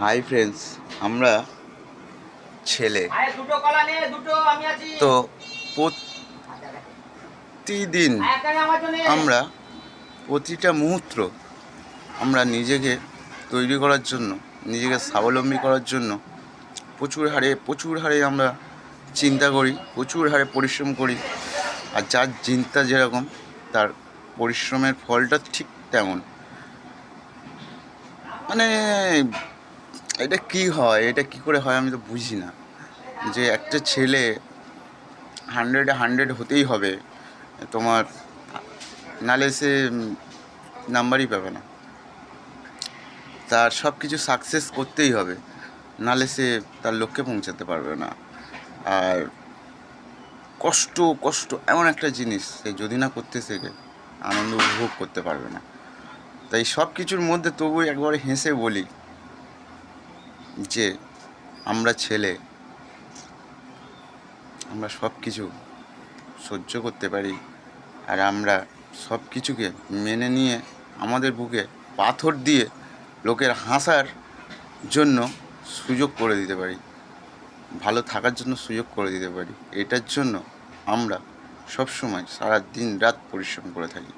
Hi friends, আমরা ছেলে তো প্রতিদিন আমরা প্রতিটা মুহূর্ত আমরা নিজেকে তৈরি করার জন্য, নিজেকে স্বাবলম্বী করার জন্য প্রচুর হারে আমরা চিন্তা করি, প্রচুর হারে পরিশ্রম করি। আর যার চিন্তা যেরকম, তার পরিশ্রমের ফলটা ঠিক তেমন। মানে এটা কি হয়, এটা কি করে হয় আমি তো বুঝি না। যে একটা ছেলে 100 হতেই হবে তোমার, নালে সে নাম্বারই পাবে না। তার সব কিছু সাকসেস করতেই হবে, নালে সে তার লক্ষ্যে পৌঁছাতে পারবে না। আর কষ্ট এমন একটা জিনিস, সে যদি না করতে শেখে আনন্দ উপভোগ করতে পারবে না। তাই সব কিছুর মধ্যে তবু একবারে হেসে বলি যে আমরা ছেলে, আমরা সব কিছু সহ্য করতে পারি। আর আমরা সব কিছুকে মেনে নিয়ে আমাদের বুকে পাথর দিয়ে লোকের হাসার জন্য সুযোগ করে দিতে পারি, ভালো থাকার জন্য সুযোগ করে দিতে পারি। এটার জন্য আমরা সবসময় সারা দিন রাত পরিশ্রম করে থাকি।